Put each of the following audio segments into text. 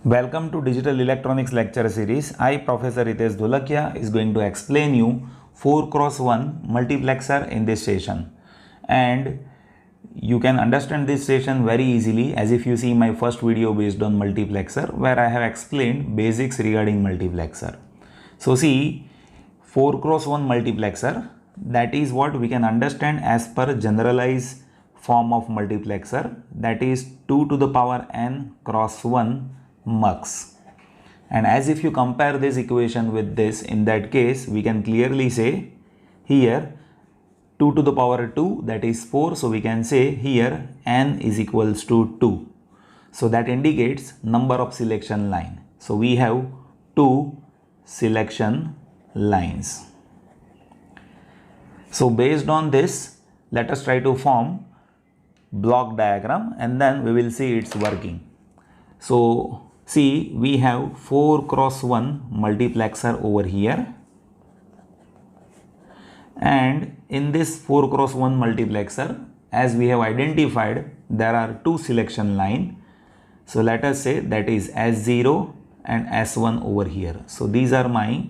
Welcome to Digital Electronics lecture series. I, Professor Ritesh Dholakia, is going to explain you 4x1 multiplexer in this session. And you can understand this session very easily as if you see my first video based on multiplexer where I have explained basics regarding multiplexer. So see, 4x1 multiplexer, that is what we can understand as per generalized form of multiplexer, that is 2 to the power n cross 1 MUX. And as if you compare this equation with this, in that case we can clearly say here 2 to the power 2, that is 4, so we can say here n is equals to 2. So that indicates number of selection line. So we have 2 selection lines. So based on this, let us try to form block diagram and then we will see its working. So see, we have 4x1 multiplexer over here, and in this 4x1 multiplexer, as we have identified, there are two selection line. So let us say that is S0 and S1 over here. So these are my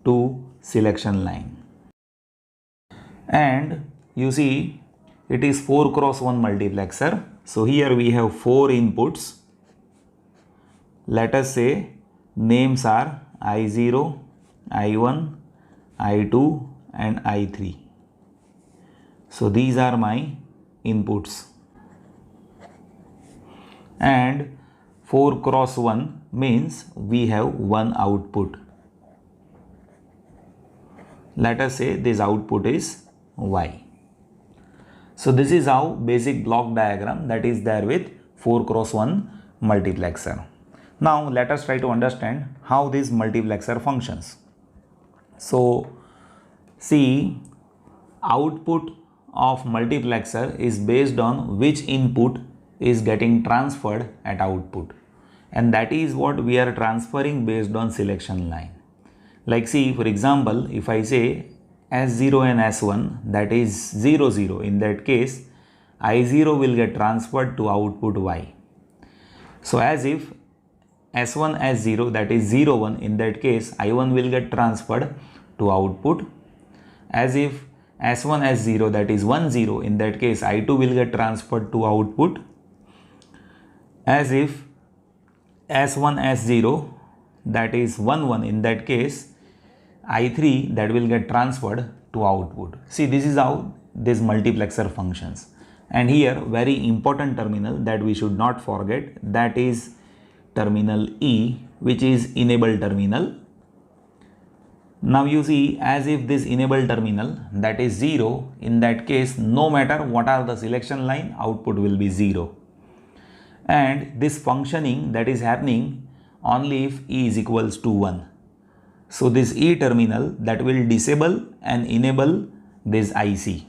two selection line. And you see, it is 4x1 multiplexer. So here we have 4 inputs. Let us say names are I0, I1, I2 and I3. So these are my inputs. And 4x1 means we have one output. Let us say this output is Y. So this is how basic block diagram that is there with 4x1 multiplexer. Now let us try to understand how this multiplexer functions. So see, output of multiplexer is based on which input is getting transferred at output, and that is what we are transferring based on selection line. Like see, for example, if I say S0 and S1, that is 0 0, in that case I0 will get transferred to output Y. So as if S1 S0, that is 0 1, in that case I1 will get transferred to output. As if S1 S0, that is 1 0, in that case I2 will get transferred to output. As if S1 S0, that is 1 1, in that case I3 that will get transferred to output. See, this is how this multiplexer functions. And here very important terminal that we should not forget, that is terminal E, which is enable terminal. Now you see, as if this enable terminal, that is 0, in that case no matter what are the selection line, output will be 0. And this functioning that is happening only if E is equals to 1. So this E terminal that will disable and enable this IC.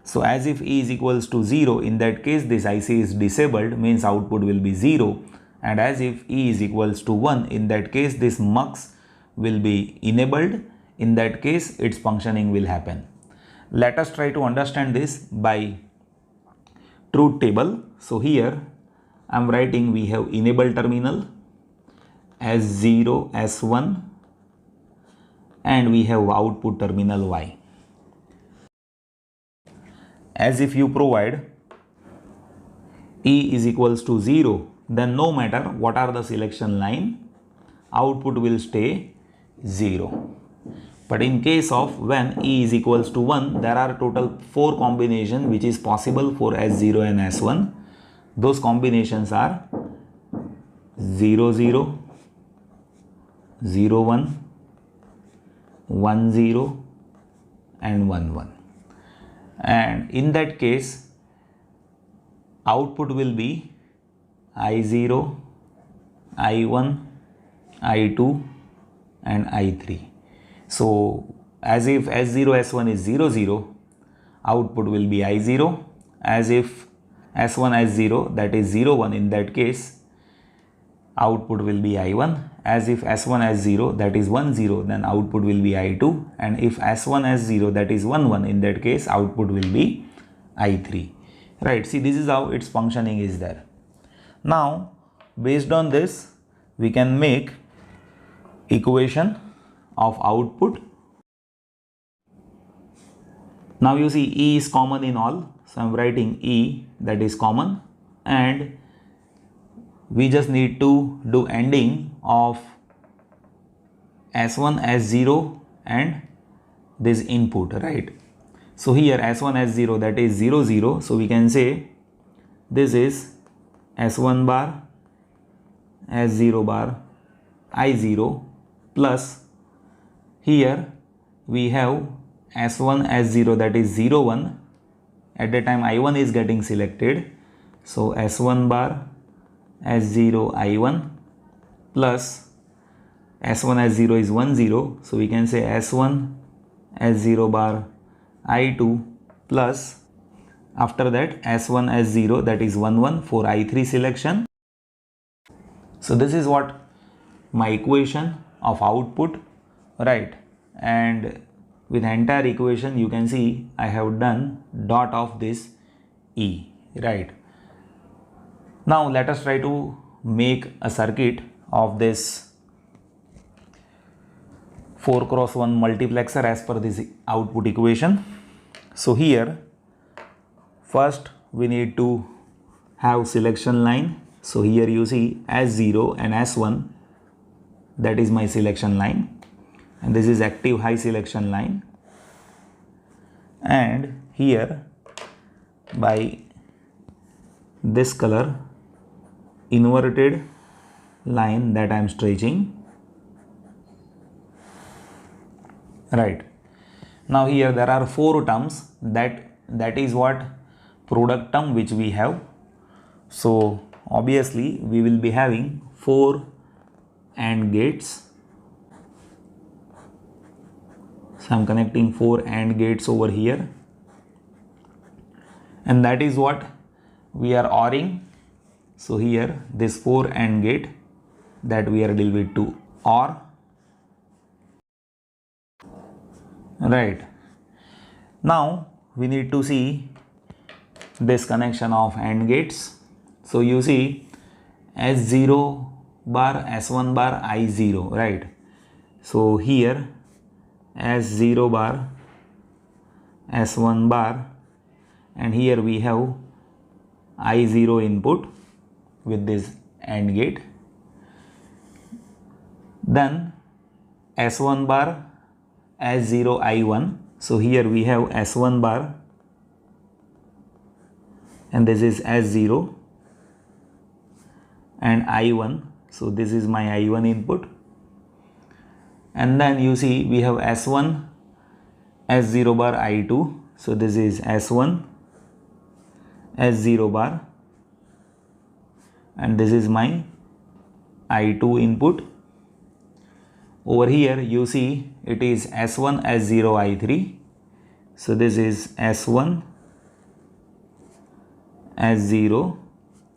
So as if E is equals to 0, in that case this IC is disabled, means output will be 0. And as if E is equals to 1, in that case this MUX will be enabled, in that case its functioning will happen. Let us try to understand this by truth table. So here I am writing, we have enable terminal S0, S1, and we have output terminal Y. As if you provide E is equals to 0, then no matter what are the selection line, output will stay 0. But in case of when E is equals to 1, there are total 4 combinations which is possible for S0 and S1. Those combinations are 0 0, 0 1, 1 0 and 1 1. And in that case output will be I0, I1, I2 and I3. So as if S0, S1 is 0 0, output will be I0. As if S1 S0, that is 0 1, in that case output will be I1. As if S1 S0, that is 1 0, then output will be I2. And if S1 S0, that is 1 1, in that case output will be I3. Right, see, this is how its functioning is there. Now based on this we can make equation of output. Now you see E is common in all, so I am writing E, that is common, and we just need to do ending of S1 S0 and this input, right? So here S1 S0, that is 0 0, so we can say this is S1 bar S0 bar I0 plus here we have S1 S0, that is 0 1. At the time I1 is getting selected, so S1 bar S0 I1 plus S1 S0 is 1 0, so we can say S1 S0 bar I2 plus after that S1 S0, that is 1 1 for I3 selection. So this is what my equation of output, right? And with entire equation you can see I have done dot of this E, right? Now let us try to make a circuit of this 4x1 multiplexer as per this output equation. So here first we need to have selection line. So here you see S0 and S1, that is my selection line, and this is active high selection line, and here by this color inverted line that I am stretching, right? Now here there are 4 terms, that is what product term which we have. So obviously we will be having 4 AND gates. So I am connecting 4 AND gates over here, and that is what we are ORing. So here this 4 AND gate that we are dealing with to OR, right? Now we need to see this connection of AND gates. So you see S0 bar S1 bar I0, right? So here S0 bar S1 bar, and here we have I0 input with this AND gate. Then S1 bar S0 I1, so here we have S1 bar and this is S0 and I1, so this is my I1 input. And then you see we have S1 S0 bar I2, so this is S1 S0 bar and this is my I2 input. Over here you see it is S1 S0 I3, so this is S1 S0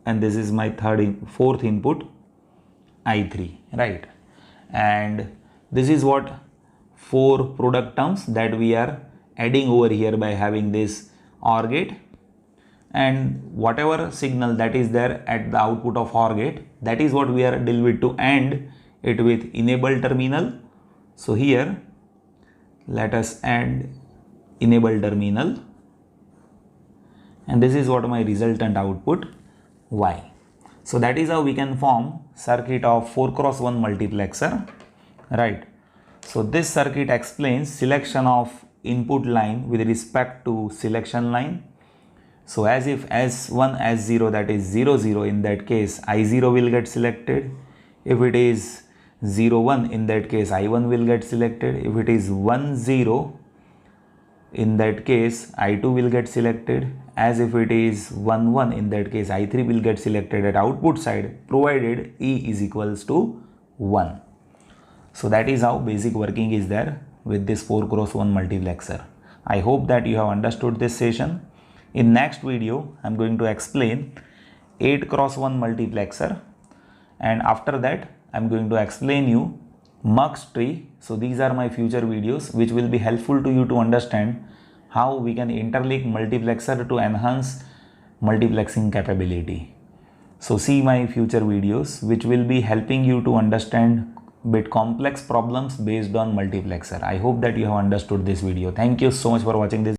and this is my fourth input I3, right? And this is what 4 product terms that we are adding over here by having this OR gate, and whatever signal that is there at the output of OR gate, that is what we are dealing with to AND it with enable terminal. So here let us add enable terminal, and this is what my resultant output Y. So that is how we can form circuit of 4x1 multiplexer, right? So this circuit explains selection of input line with respect to selection line. So as if S1 S0, that is 0 0, in that case I0 will get selected. If it is 0 1, in that case I1 will get selected. If it is 1 0, in that case I2 will get selected. As if it is 1 1, in that case I3 will get selected at output side, provided E is equals to 1. So that is how basic working is there with this 4x1 multiplexer. I hope that you have understood this session. In next video I am going to explain 8x1 multiplexer, and after that I am going to explain you MUX tree. So these are my future videos which will be helpful to you to understand how we can interlink multiplexer to enhance multiplexing capability. So see my future videos which will be helping you to understand bit complex problems based on multiplexer. I hope that you have understood this video. Thank you so much for watching this.